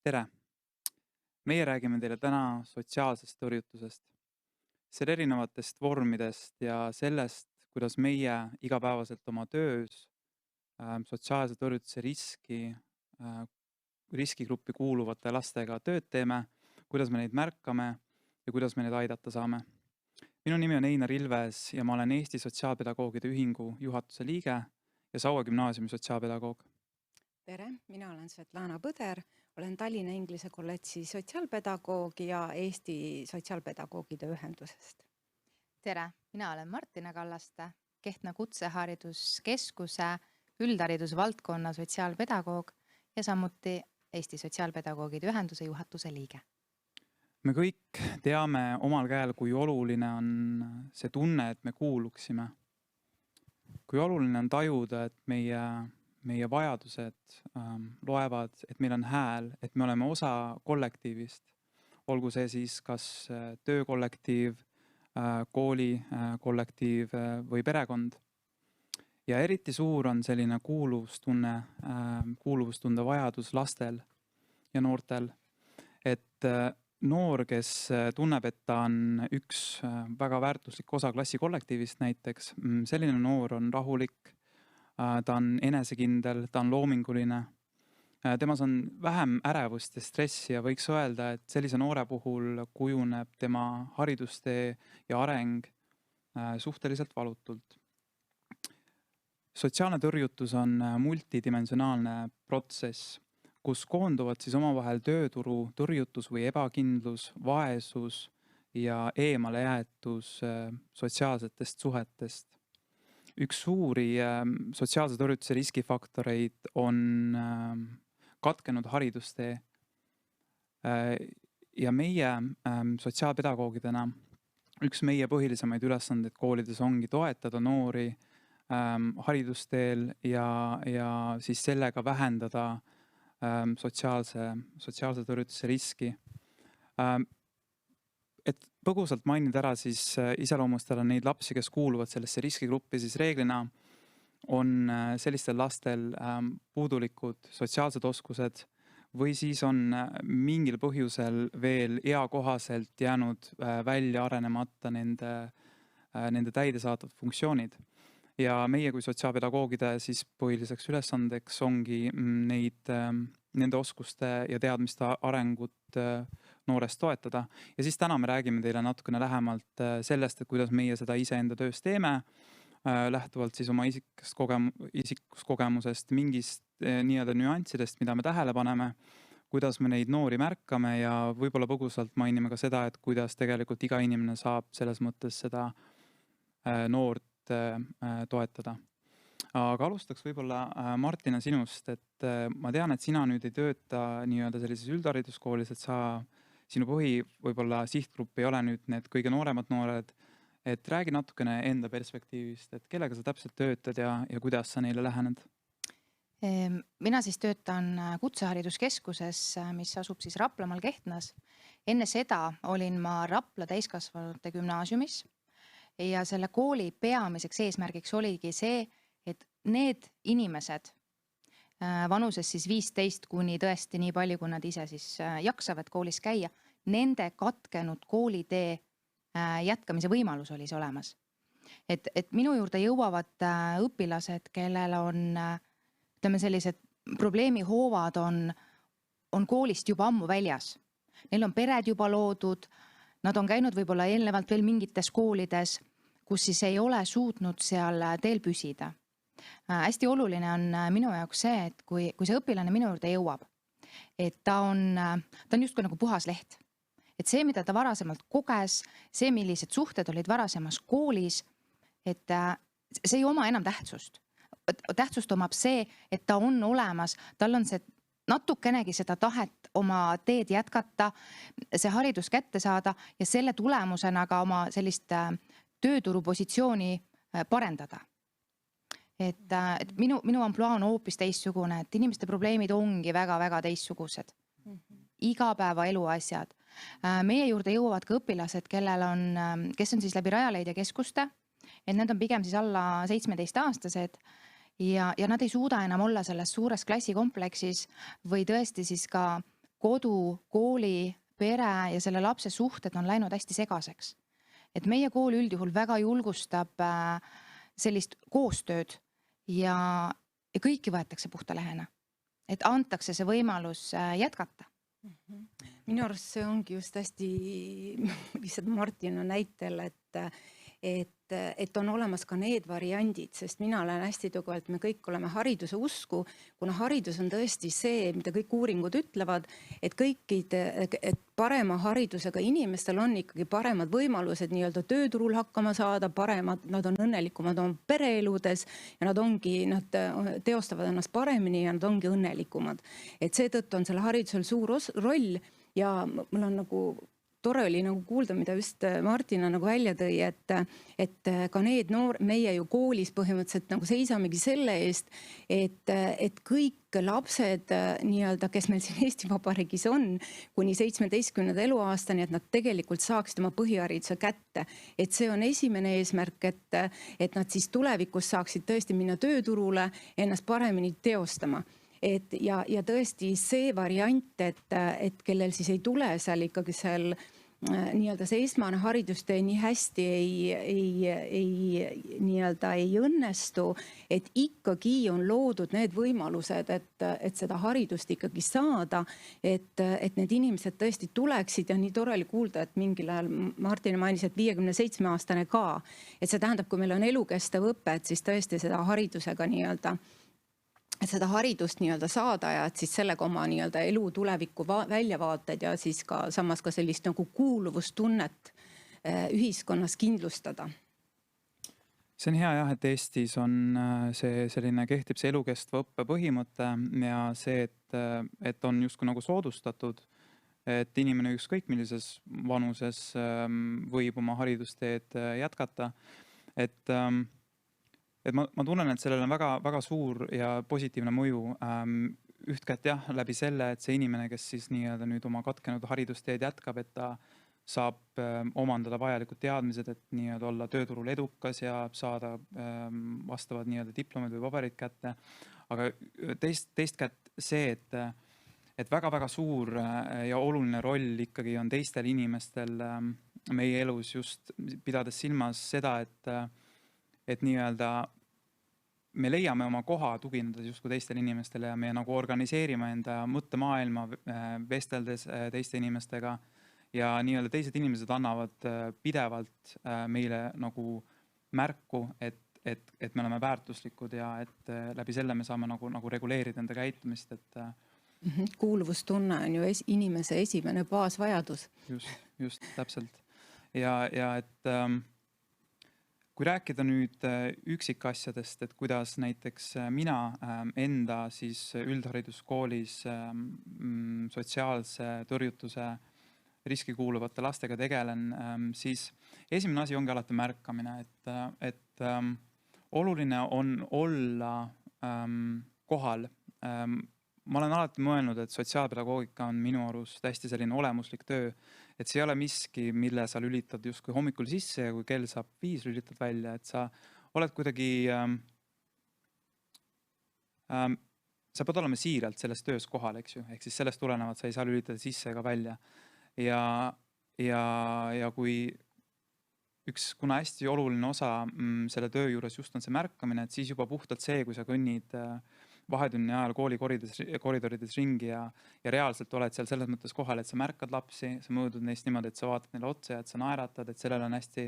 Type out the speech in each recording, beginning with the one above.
Tere! Meie räägime teile täna sotsiaalsest tõrjutusest, selle erinevatest vormidest ja sellest, kuidas meie igapäevaselt oma töös sotsiaalse tõrjutuse riskigruppi kuuluvate lastega tööd teeme, kuidas me neid märkame ja kuidas me neid aidata saame. Minu nimi on Einar Ilves ja ma olen Eesti Sotsiaalpedagoogide Ühingu juhatuse liige ja Saue gümnaasiumi sotsiaalpedagoog. Tere, mina olen Svetlana Põder, olen Tallinna Inglise kolledži sotsiaalpedagoog ja Eesti Sotsiaalpedagoogide Ühendusest. Tere, mina olen Martina Kallaste, Kehtna Kutsehariduskeskuse üldharidusvaldkonna sotsiaalpedagoog ja samuti Eesti Sotsiaalpedagoogide Ühenduse juhatuse liige. Me kõik teame omal käel, kui oluline on see tunne, et me kuuluksime. Kui oluline on tajuda, et meie vajadused loevad, et meil on hääl, et me oleme osa kollektiivist. Olgu see siis kas töökollektiiv, koolikollektiiv või perekond. Ja eriti suur on selline kuuluvustunde vajadus lastel ja noortel. Et noor, kes tunneb, et ta on üks väga väärtuslik osa klassikollektiivist näiteks, selline noor on rahulik, ta on enesekindel, ta on loominguline. Temas on vähem ärevust ja stressi ja võiks öelda, et sellise noore puhul kujuneb tema haridustee ja areng suhteliselt valutult. Sotsiaalne tõrjutus on multidimensionaalne protsess, kus koonduvad siis omavahel tööturu tõrjutus või ebakindlus, vaesus ja eemale jäetus sotsiaalsetest suhetest. Üks suuri sotsiaalse tõrjutuse riskifaktoreid on katkenud haridustee. Ja meie sotsiaalpedagoogidena üks meie põhilisemaid ülesandeid koolides ongi toetada noori haridusteel ja siis sellega vähendada sotsiaalse tõrjutuse riski. Et põgusalt mainida ära siis iseloomustada neid lapsi, kes kuuluvad sellesse riskigruppi, siis reeglina on sellistel lastel puudulikud sotsiaalsed oskused või siis on mingil põhjusel veel eakohaselt jäänud välja arenemata nende täidesaatvad funktsioonid. Ja meie kui sotsiaalpedagoogide siis põhiliseks ülesandeks ongi nende oskuste ja teadmiste arengut noorest toetada. Ja siis täna me räägime teile natukene lähemalt sellest, et kuidas meie seda iseenda töös teeme, lähtuvalt siis oma isikust kogemusest, mingist nii-öelda nüanssidest, mida me tähele paneme, kuidas me neid noori märkame ja võib-olla põgusalt mainime ka seda, et kuidas tegelikult iga inimene saab selles mõttes seda noort toetada. Aga alustaks võib-olla Martina sinust, et ma tean, et sina nüüd ei tööta nii-öelda sellises üldhariduskoolis, et sinu võib-olla sihtgrupp ei ole nüüd need kõige nooremad noored, et räägi natukene enda perspektiivist, et kellega sa täpselt töötad ja kuidas sa neile lähened? Mina siis töötan Kutsehariduskeskuses, mis asub siis Raplamaal Kehtnas. Enne seda olin ma Rapla täiskasvanute gümnaasiumis. Ja selle kooli peamiseks eesmärgiks oligi see, et need inimesed vanuses siis 15 kuni tõesti nii palju, kui nad ise siis jaksavad koolis käia, nende katkenud koolitee jätkamise võimalus oli see olemas. Et minu juurde jõuavad õpilased, kellel on sellised probleemihoovad on koolist juba ammu väljas. Neil on pered juba loodud, nad on käinud võib-olla eelnevalt veel mingites koolides, kus siis ei ole suutnud seal teel püsida. Hästi oluline on minu jaoks see, et kui see õpilane minu juurde jõuab, et ta on justkui nagu puhas leht. Et see, mida ta varasemalt koges, see, millised suhted olid varasemas koolis, et see ei oma enam tähtsust. Tähtsust omab see, et ta on olemas, tal on see natukenegi seda tahet oma teed jätkata, see haridus kätte saada ja selle tulemusena ka oma sellist tööturupositsiooni parendada. Et minu ampluaa on hoopis teistsugune, et inimeste probleemid ongi väga-väga teistsugused. Igapäeva eluasjad. Meie juurde jõuavad ka õpilased, kes on siis läbi Rajaleidja keskuste, et need on pigem siis alla 17-aastased ja nad ei suuda enam olla selles suures klassikompleksis või tõesti siis ka kodu, kooli, pere ja selle lapse suhted on läinud hästi segaseks. Et meie kool üldjuhul väga julgustab sellist koostööd ja kõiki võetakse puhta lehena. Et antakse see võimalus jätkata. Minu arust see ongi just hästi lihtsalt Martina näitel, et on olemas ka need variandid, sest mina olen hästi tugevalt, me kõik oleme hariduse usku, kuna haridus on tõesti see, mida kõik uuringud ütlevad, et et parema haridusega inimestel on ikkagi paremad võimalused nii-öelda tööturul hakkama saada, paremad, nad on õnnelikumad oma pereeludes ja nad teostavad ennast paremini ja nad ongi õnnelikumad. Et seetõttu on selle haridusel suur roll ja mul on nagu tore oli nagu kuulda, mida just Martina nagu välja tõi, et ka need meie ju koolis põhimõtteliselt nagu seisamegi selle eest, et kõik lapsed nii-öelda, kes meil siin Eesti Vabariigis on, kuni 17. eluaastani, et nad tegelikult saaksid oma põhihariduse kätte. Et see on esimene eesmärk, et nad siis tulevikus saaksid tõesti minna tööturule, ennast paremini teostama. Ja tõesti see variant, et kellel siis ei tule seal ikkagi seal nii-öelda see esmane haridustee nii hästi ei õnnestu, et ikkagi on loodud need võimalused, et seda haridust ikkagi saada, et need inimesed tõesti tuleksid ja nii tore oli kuulda, et mingil ajal Martin mainis, et 57-aastane ka, et see tähendab, kui meil on elukestev õpe, et siis tõesti seda haridusega nii-öelda et seda haridust nii-öelda saada ja et siis sellega oma nii-öelda elu tuleviku väljavaated ja siis ka samas ka sellist nagu kuuluvustunnet ühiskonnas kindlustada. See on hea jah, et Eestis on see selline kehtib see elukestva õppe põhimõte ja see, et on justkui nagu soodustatud, et inimene ükskõik millises vanuses võib oma haridusteed jätkata. Et ma tunnen, et sellel on väga, väga suur ja positiivne mõju ühtkätt jah, läbi selle, et see inimene, kes siis nii-öelda nüüd oma katkenud haridusteed jätkab, et ta saab omandada vajalikud teadmised, et nii-öelda olla tööturul edukas ja saada vastavad nii-öelda diplomid või paberid kätte. Aga teist kätt see, et väga-väga suur ja oluline roll ikkagi on teistel inimestel meie elus just pidades silmas seda, et nii-öelda me leiame oma koha tuginedes justkui teistele inimestele ja me nagu organiseerime enda mõttemaailma vesteldes teiste inimestega ja nii-öelda teised inimesed annavad pidevalt meile nagu märku, et me oleme väärtuslikud ja et läbi selle me saame nagu reguleerida enda käitumist. Kuuluvustunne on ju inimese esimene baasvajadus. Just täpselt. Ja et kui rääkida nüüd üksikasjadest, et kuidas näiteks mina enda siis üldhariduskoolis sotsiaalse tõrjutuse riski kuuluvate lastega tegelen, siis esimene asi ongi alati märkamine, et oluline on olla kohal. Ma olen alati mõelnud, et sotsiaalpedagoogika on minu arust hästi selline olemuslik töö, et see ei ole miski, mille sa lülitad justkui hommikul sisse ja kui kell saab 5 lülitad välja, et sa oled kuidagi, sa pead olema siiralt selles töös kohal, eks ju, ehk siis sellest tulenevalt sa ei saa lülitada sisse ega välja. Ja kui kuna hästi oluline osa selle töö juures just on see märkamine, et siis juba puhtalt see, kui sa kõnnid vahetunni ajal kooli koridorides ringi ja reaalselt oled seal selles mõttes kohal, et sa märkad lapsi, sa mõõdud neist niimoodi, et sa vaatad neile otsa ja et sa naeratad, et sellel on hästi,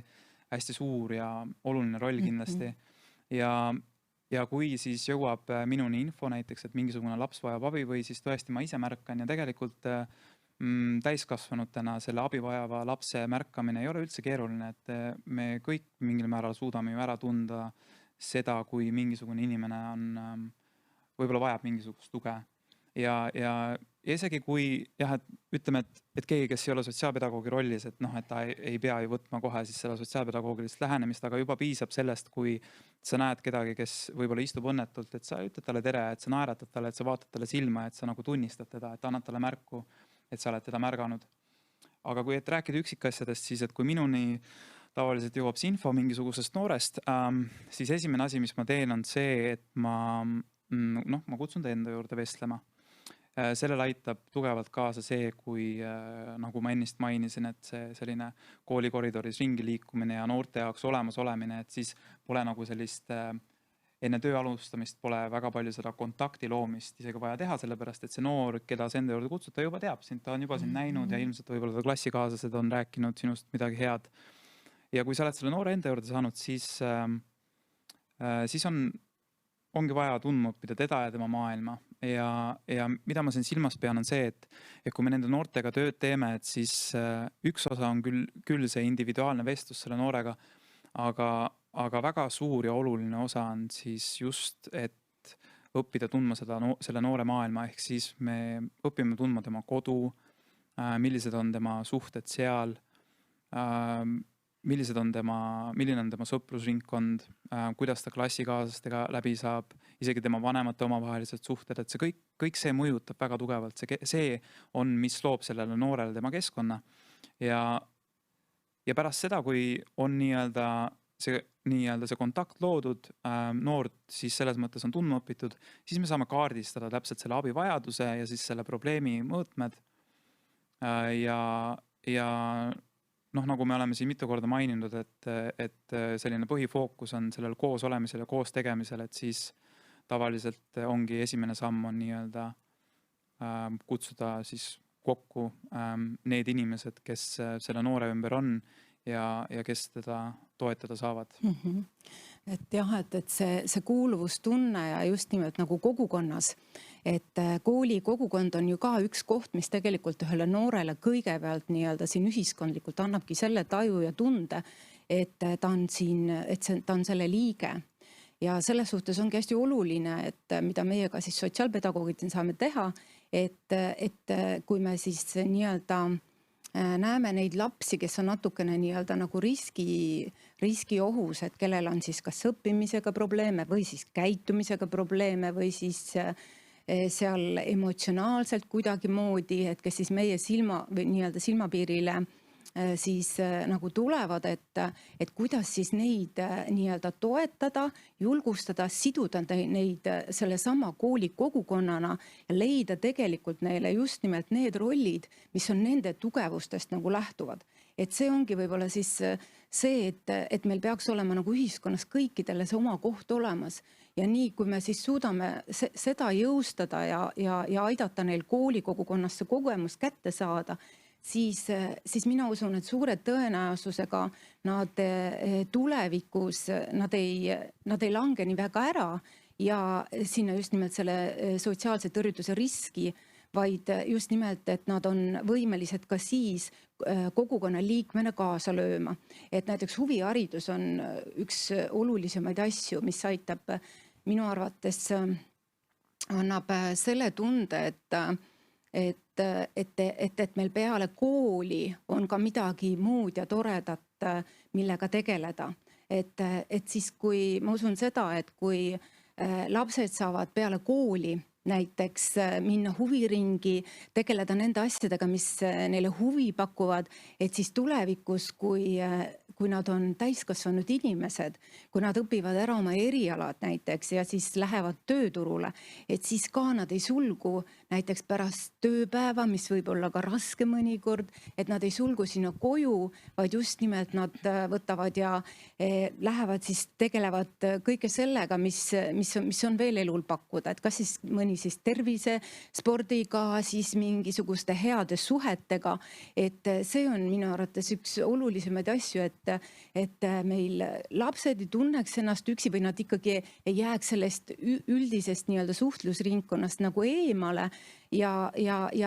hästi suur ja oluline roll kindlasti. Ja kui siis jõuab minuni info näiteks, et mingisugune laps vajab abi või siis tõesti ma ise märkan ja tegelikult täiskasvanutena selle abi vajava lapse märkamine ei ole üldse keeruline, et me kõik mingil määral suudame ju ära tunda seda, kui mingisugune inimene on võib-olla vajab mingisugust tuge. Ja isegi kui jah, et ütleme, et keegi, kes ei ole sotsiaalpedagoogi rollis, et noh, et ta ei pea ju võtma kohe siis selle sotsiaalpedagoogilist lähenemist, aga juba piisab sellest, kui sa näed kedagi, kes võib-olla istub õnnetult, et sa ütled talle tere, et sa naeratad talle, et sa vaatad talle silma, et sa nagu tunnistad teda, et annad talle märku, et sa oled teda märganud. Aga kui et rääkida üksikasjadest, siis et kui minuni tavaliselt jõuab see info mingisugusest noorest, siis esimene asi, mis ma teen, on see, et ma kutsun ta enda juurde vestlema. sellele aitab tugevalt kaasa see, kui nagu ma ennist mainisin, et see selline koolikoridoris ringi liikumine ja noorte jaoks olemas olemine, et siis pole nagu sellist enne töö alustamist pole väga palju seda kontakti loomist isegi vaja teha, sellepärast et see noor, keda sa enda juurde kutsud, ta juba teab sind, ta on juba sind näinud ja ilmselt võib-olla ta klassikaaslased on rääkinud sinust midagi head. Ja kui sa oled selle noore enda juurde saanud, siis ongi vaja tundma õppida teda ja tema maailma. Ja mida ma siin silmas pean on see, et kui me nende noortega tööd teeme, et siis üks osa on küll see individuaalne vestlus selle noorega, aga väga suur ja oluline osa on siis just, et õppida tundma selle noore maailma, ehk siis me õpime tundma tema kodu, millised on tema suhted seal, milline on tema sõprusringkond, kuidas ta klassikaaslastega läbi saab, isegi tema vanemate omavahelised suhted, et see kõik see mõjutab väga tugevalt. See on, mis loob sellele noorele tema keskkonna. Ja pärast seda, kui on see kontakt loodud, noort siis selles mõttes on tundma õpitud, siis me saame kaardistada täpselt selle abivajaduse ja siis selle probleemi mõõtmed. Ja nagu me oleme siin mitu korda maininud, et selline põhifookus on sellel koos olemisel ja koos tegemisel, et siis tavaliselt ongi esimene samm on kutsuda siis kokku need inimesed, kes selle noore ümber on ja kes teda toetada saavad. Et jah, et see kuuluvustunne ja just nimelt nagu kogukonnas, et kooli kogukond on ju ka üks koht, mis tegelikult ühele noorele kõigepealt siin ühiskondlikult annabki selle taju ja tunde, et ta on siin, ta on selle liige. Ja selles suhtes ongi hästi oluline, et mida meie ka siis sotsiaalpedagoogid saame teha, et kui me siis näeme neid lapsi, kes on natukene nagu riskiohus, et kellel on siis kas õppimisega probleeme või siis käitumisega probleeme või siis seal emotsionaalselt kuidagi moodi, et kes siis meie silmapiirile siis nagu tulevad, et kuidas siis neid toetada, julgustada, siduda neid selle sama kooli kogukonnana ja leida tegelikult neile just nimelt need rollid, mis on nende tugevustest nagu lähtuvad. Et see ongi võib-olla siis see, et meil peaks olema nagu ühiskonnas kõikidele see oma koht olemas. Ja nii, kui me siis suudame seda jõustada ja aidata neil kooli kogukonnas see kogemus kätte saada, siis mina usun, et suure tõenäosusega nad tulevikus, nad ei lange nii väga ära ja sinna just nimelt selle sotsiaalse tõrjutuse riski, vaid just nimelt, et nad on võimelised ka siis kogukonna liikmena kaasa lööma. Et näiteks huviharidus on üks olulisemaid asju, mis aitab minu arvates annab selle tunde, et meil peale kooli on ka midagi muud ja toredat, millega tegeleda. Et siis kui ma usun seda, et kui lapsed saavad peale kooli näiteks minna huviringi, tegeleda nende asjadega, mis neile huvi pakuvad, et siis tulevikus, kui nad on täiskasvanud inimesed, kui nad õpivad ära oma erialad näiteks ja siis lähevad tööturule, et siis ka nad ei sulgu näiteks pärast tööpäeva, mis võib olla ka raske mõnikord, et nad ei sulgu sinna koju, vaid just nimelt nad võtavad ja lähevad siis tegelevad kõike sellega, mis on veel elul pakkuda, et kas siis mõni siis tervise, spordiga, siis mingisuguste heade suhetega, et see on minu arvates üks olulisemaid asju, et meil lapsed ei tunneks ennast üksi või nad ikkagi ei jääks sellest üldisest suhtlusringkonnast nagu eemale ja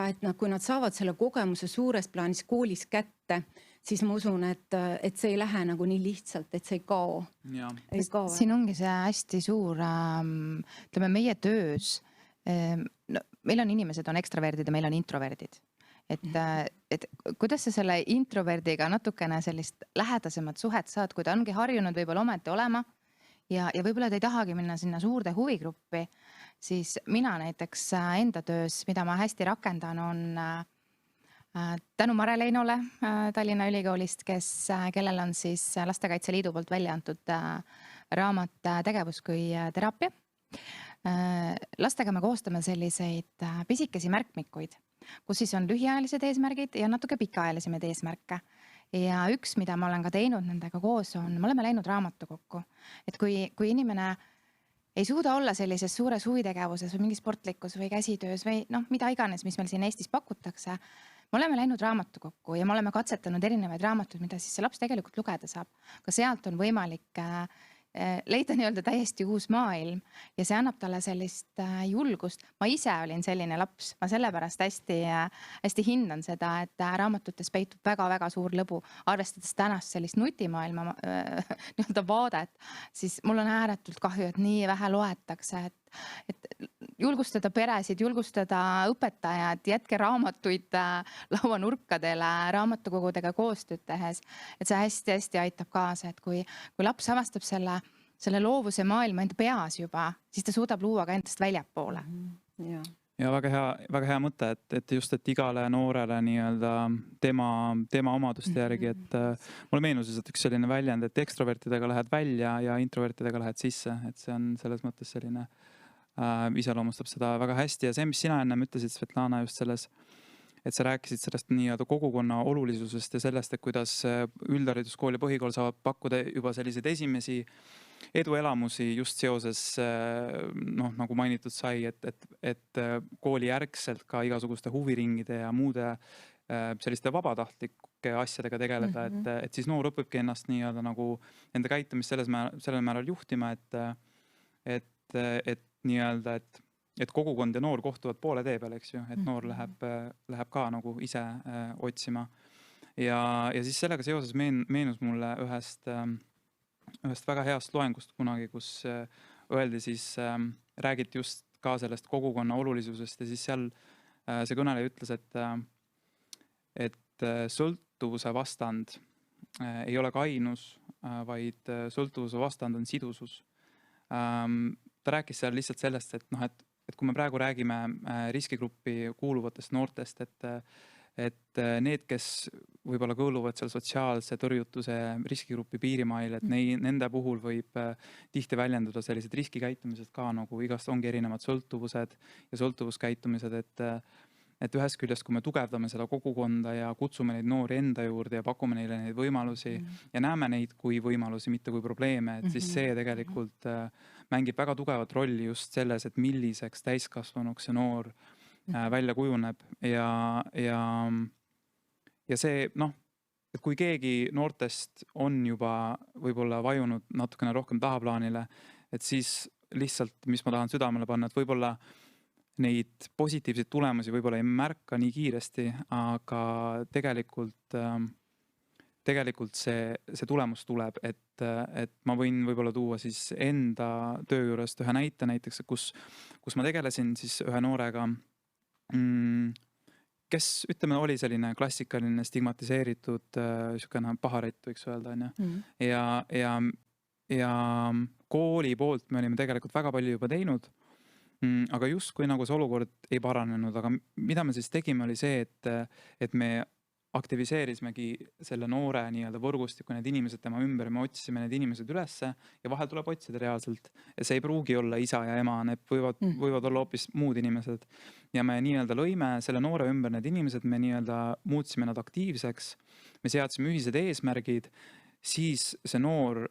et kui nad saavad selle kogemuse suures plaanis koolis kätte, siis ma usun, et see ei lähe nagu nii lihtsalt, et see ei kao. Siin ongi see hästi suur, ütleme meie töös, meil on inimesed, on ekstraverdid ja meil on introverdid. Et kuidas sa selle introverdiga natukene sellist lähedasemat suhet saad, kui ta ongi harjunud võib-olla ometi olema ja võib-olla ta ei tahagi minna sinna suurde huvigruppi, siis mina näiteks enda töös, mida ma hästi rakendan, on tänu Mare Leinole Tallinna Ülikoolist, kellel on siis Lastekaitse Liidu poolt välja antud raamat Tegevus kui teraapia. Lastega me koostame selliseid pisikesi märkmikuid, kus siis on lühiajalised eesmärgid ja natuke pikaajalisemaid eesmärke. Ja üks, mida ma olen ka teinud nendega koos, me oleme läinud raamatukokku. Et kui inimene ei suuda olla sellises suures huvitegevuses või mingi sportlikus või käsitöös või mida iganes, mis meil siin Eestis pakutakse, me oleme läinud raamatukokku ja me oleme katsetanud erinevaid raamatuid, mida siis see laps tegelikult lugeda saab. Ka sealt on võimalik leida nii-öelda täiesti uus maailm ja see annab talle sellist julgust. Ma ise olin selline laps, ma sellepärast hästi hindan seda, et raamatutes peitub väga-väga suur lõbu. Arvestades tänast sellist nutimaailma nii-öelda vaadet, siis mul on ääretult kahju, et nii vähe loetakse, et julgustada peresid, julgustada õpetajad, jätke raamatuid lauanurkadele, raamatukogudega koostööd tehes. Et see hästi-hästi aitab kaasa, et kui laps avastab selle loovuse maailma enda peas juba, siis ta suudab luua ka endast väljapoole. Ja väga hea mõte, et just, et igale noorele nii-öelda tema omaduste järgi, et mulle meenus, et üks selline väljend, et ekstrovertidega lähed välja ja introvertidega lähed sisse, et see on selles mõttes selline iseloomustab seda väga hästi ja see, mis sina ennem ütlesid, Svetlana, just selles, et sa rääkisid sellest nii-öelda kogukonna olulisusest ja sellest, et kuidas üldhariduskool ja põhikool saavad pakkuda juba selliseid esimesi eduelamusi just seoses, nagu mainitud sai, et kooli järgselt ka igasuguste huviringide ja muude selliste vabatahtlike asjadega tegeleda, et siis noor õpibki ennast nii-öelda nagu enda käitumist sellel määral juhtima, et nii-öelda, et kogukond ja noor kohtuvad poole tee peal, eks ju, et noor läheb ka nagu ise otsima. Ja siis sellega seoses meenus mulle ühest väga heast loengust kunagi, kus öeldi siis, räägiti just ka sellest kogukonna olulisusest ja siis seal see kõneleja ütles, et sõltuvuse vastand ei ole kainus, vaid sõltuvuse vastand on sidusus. Ta rääkis seal lihtsalt sellest, et kui me praegu räägime riskigruppi kuuluvatest noortest, et need, kes võib-olla kõõluvad seal sotsiaalse tõrjutuse riskigrupi piirimail, et nende puhul võib tihti väljenduda sellised riskikäitumised ka, nagu igast ongi erinevad sõltuvused ja sõltuvuskäitumised, et ühest küljest, kui me tugevdame seda kogukonda ja kutsume neid noori enda juurde ja pakume neile neid võimalusi ja näeme neid kui võimalusi, mitte kui probleeme, et siis see tegelikult mängib väga tugevat rolli just selles, et milliseks täiskasvanuks see noor välja kujuneb ja see, et kui keegi noortest on juba võib-olla vajunud natukene rohkem tahaplaanile, et siis lihtsalt, mis ma tahan südamele panna, et võib-olla neid positiivseid tulemusi võib-olla ei märka nii kiiresti, aga tegelikult see tulemus tuleb, et ma võin võib-olla tuua siis enda töö juurest ühe näite näiteks, kus ma tegelesin siis ühe noorega, kes ütleme oli selline klassikaline stigmatiseeritud paharet, võiks öelda, ja kooli poolt me olime tegelikult väga palju juba teinud, aga justkui nagu see olukord ei paranenud, aga mida me siis tegime oli see, et me aktiviseerisimegi selle noore nii-öelda võrgustiku, need inimesed tema ümber, me otsisime need inimesed ülesse ja vahel tuleb otsida reaalselt. Ja see ei pruugi olla isa ja ema, need võivad olla hoopis muud inimesed. Ja me nii-öelda lõime selle noore ümber need inimesed, me nii-öelda muutsime nad aktiivseks, me seadsime ühised eesmärgid, siis see noor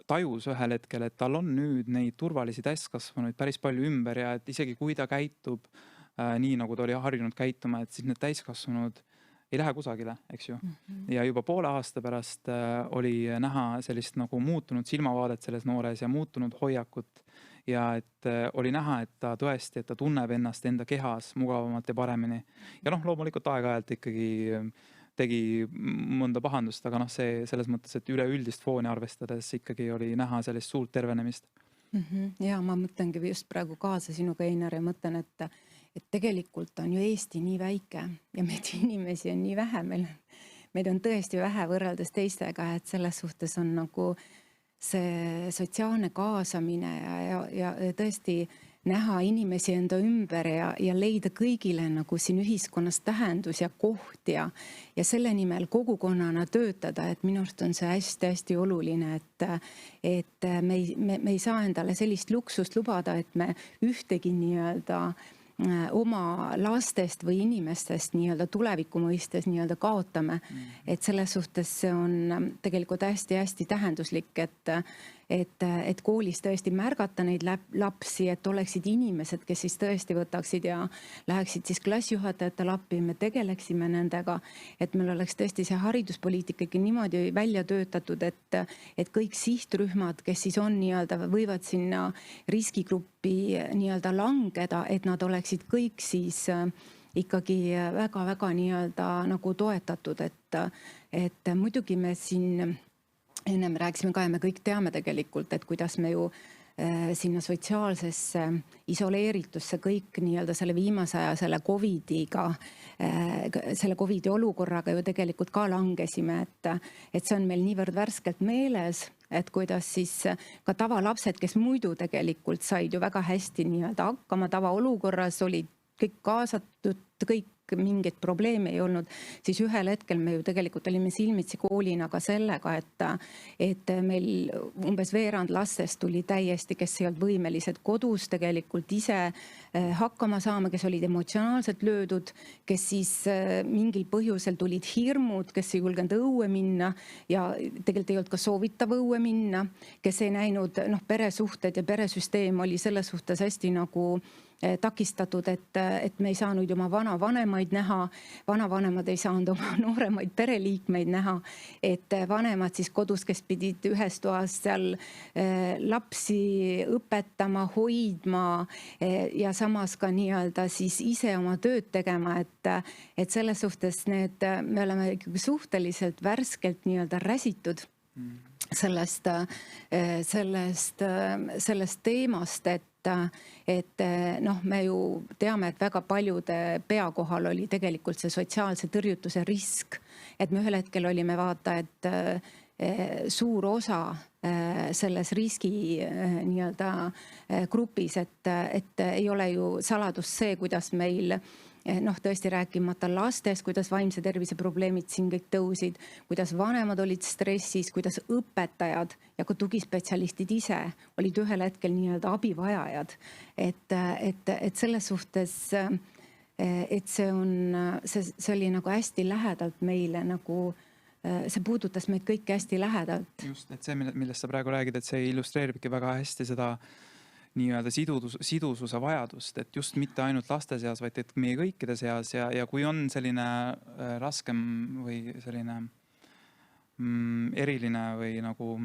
tajus ühel hetkel, et tal on nüüd neid turvalisi täiskasvanuid päris palju ümber ja et isegi kui ta käitub nii, nagu ta oli harjunud käituma, et siis need täiskasvanud ei lähe kusagile, eks ju. Ja juba poole aasta pärast oli näha sellist nagu muutunud silmavaadet selles noores ja muutunud hoiakut ja et oli näha, et ta tõesti, et ta tunneb ennast enda kehas mugavamalt ja paremini. Ja loomulikult aeg-ajalt ikkagi tegi mõnda pahandust, aga see selles mõttes, et üleüldist fooni arvestades ikkagi oli näha sellist suurt tervenemist. Ja ma mõtlengi just praegu kaasa sinuga, Einar, ja mõtlen, et tegelikult on ju Eesti nii väike ja meid inimesi on nii vähe, meid on tõesti vähe võrreldes teistega, et selles suhtes on nagu see sotsiaalne kaasamine ja tõesti näha inimesi enda ümber ja leida kõigile nagu siin ühiskonnas tähendus ja koht ja selle nimel kogukonnana töötada, et minu arust on see hästi-hästi oluline, et me ei saa endale sellist luksust lubada, et me ühtegi nii-öelda oma lastest või inimestest nii-öelda tuleviku mõistes nii-öelda kaotame. Et selles suhtes see on tegelikult hästi-hästi tähenduslik, et koolis tõesti märgata neid lapsi, et oleksid inimesed, kes siis tõesti võtaksid ja läheksid siis klassijuhatajate lappi, me tegeleksime nendega, et meil oleks tõesti see hariduspoliitika ikka niimoodi välja töötatud, et kõik sihtrühmad, kes siis on nii-öelda, võivad sinna riskigruppi nii-öelda langeda, et nad oleksid kõik siis ikkagi väga-väga nii-öelda nagu toetatud, et muidugi me siin ennem rääkisime ka ja me kõik teame tegelikult, et kuidas me ju sinna sotsiaalsesse isoleeritusse kõik nii-öelda selle viimase aja selle Covidi olukorraga ju tegelikult ka langesime, et see on meil niivõrd värskelt meeles, et kuidas siis ka tavalapsed, kes muidu tegelikult said ju väga hästi nii-öelda hakkama tavaolukorras, olid kõik kaasatud, kõik mingeid probleeme ei olnud, siis ühel hetkel me ju tegelikult olime silmitsi koolina ka sellega, et meil umbes veerand lastest tuli täiesti, kes ei olnud võimelised kodus tegelikult ise hakkama saama, kes olid emotsionaalselt löödud, kes siis mingil põhjusel tulid hirmud, kes ei julgenud õue minna ja tegelikult ei olnud ka soovitav õue minna, kes ei näinud, peresuhted ja peresüsteem oli selles suhtes hästi nagu takistatud, et me ei saanud oma vanavanemad näha, vanavanemad ei saanud oma nooremaid pereliikmeid näha, et vanemad siis kodus, kes pidid ühes toas seal lapsi õpetama, hoidma ja samas ka nii-öelda siis ise oma tööd tegema, et selles suhtes me oleme ikkagi suhteliselt värskelt nii-öelda räsitud sellest teemast, et me ju teame, et väga paljude pea kohal oli tegelikult see sotsiaalse tõrjutuse risk, et me ühel hetkel olime vaata, et suur osa selles riski nii-öelda grupis, et ei ole ju saladus see, kuidas meil tõesti rääkimata lastest, kuidas vaimse tervise probleemid siin kõik tõusid, kuidas vanemad olid stressis, kuidas õpetajad ja ka tugispetsialistid ise olid ühel hetkel nii-öelda abivajajad. Et selles suhtes, et see oli nagu hästi lähedalt meile nagu, see puudutas meid kõiki hästi lähedalt. Just, et see, millest sa praegu räägid, et see illustreeribki väga hästi seda nii-öelda sidususe vajadust, et just mitte ainult laste seas, vaid et meie kõikide seas ja kui on selline raskem või selline eriline või nagu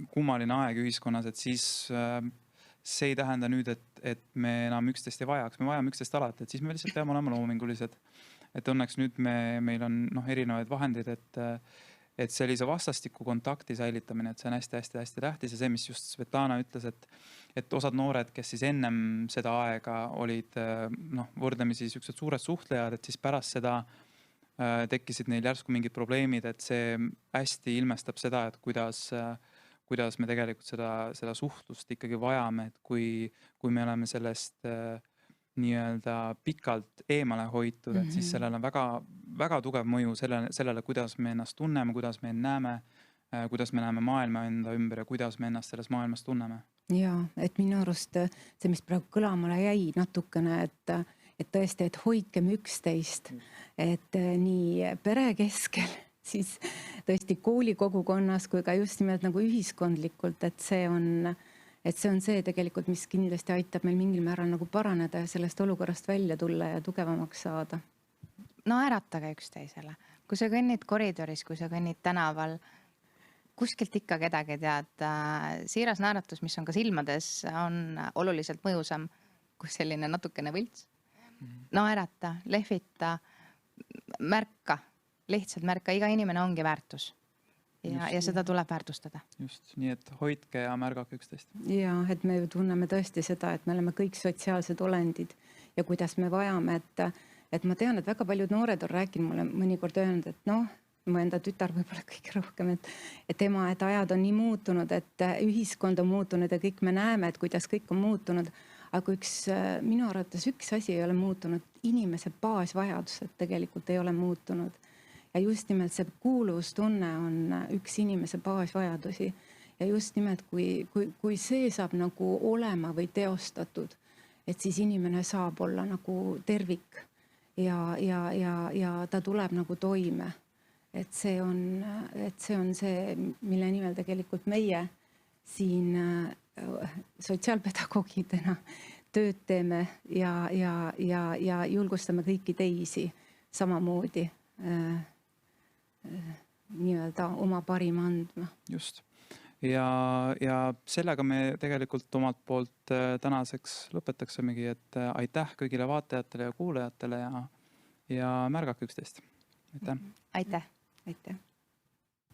kummaline aeg ühiskonnas, et siis see ei tähenda nüüd, et me enam üksteist ei vajaks, me vajame üksteist alati, et siis me lihtsalt peame olema loomingulised. Et õnneks nüüd meil on erinevaid vahendeid, et sellise vastastiku kontakti säilitamine, et see on hästi-hästi tähtis ja see, mis just Svetlana ütles, et osad noored, kes siis ennem seda aega olid võrdlemisi siuksed suured suhtlejad, et siis pärast seda tekkisid neil järsku mingid probleemid, et see hästi ilmestab seda, et kuidas me tegelikult seda suhtlust ikkagi vajame, et kui me oleme sellest nii-öelda pikalt eemale hoitud, et siis sellel on väga, väga tugev mõju sellele, kuidas me ennast tunneme, kuidas me näeme, kuidas me näeme maailma enda ümber ja kuidas me ennast selles maailmas tunneme. Ja, et minu arust see, mis praegu kõlamale jäi natukene, et tõesti, et hoidkem üksteist, et nii pere keskel, siis tõesti koolikogukonnas kui ka just nimelt nagu ühiskondlikult, et see on see tegelikult, mis kindlasti aitab meil mingil määral nagu paraneda ja sellest olukorrast välja tulla ja tugevamaks saada. Äratage üksteisele. Kui sa kõnnid koridoris, kui sa kõnnid tänaval, kuskilt ikka kedagi tead, siiras naeratus, mis on ka silmades, on oluliselt mõjusam kui selline natukene võlts. Naerata, lehvita, märka, lihtsalt märka, iga inimene ongi väärtus. Ja seda tuleb väärtustada. Just, nii et hoidke ja märgake üksteist. Ja, et me ju tunneme tõesti seda, et me oleme kõik sotsiaalsed olendid ja kuidas me vajame, et ma tean, et väga paljud noored on rääkinud mulle mõnikord öelnud, et mu enda tütar võib-olla kõige rohkem, et ema, et ajad on nii muutunud, et ühiskond on muutunud ja kõik me näeme, et kuidas kõik on muutunud. aga minu arvates üks asi ei ole muutunud, inimese baasvajadused tegelikult ei ole muutunud. Ja just nimelt see kuuluvustunne on üks inimese baasvajadusi. Ja just nimelt, kui see saab nagu olema või teostatud, et siis inimene saab olla nagu tervik ja ta tuleb nagu toime. Et see on see, mille nimel tegelikult meie siin sotsiaalpedagoogidena tööd teeme ja julgustame kõiki teisi samamoodi nii-öelda oma parima andma. Just. Ja sellega me tegelikult omalt poolt tänaseks lõpetaksemegi, et aitäh kõigile vaatajatele ja kuulajatele ja märgake üksteist. Aitäh! Aitäh! Aitäh!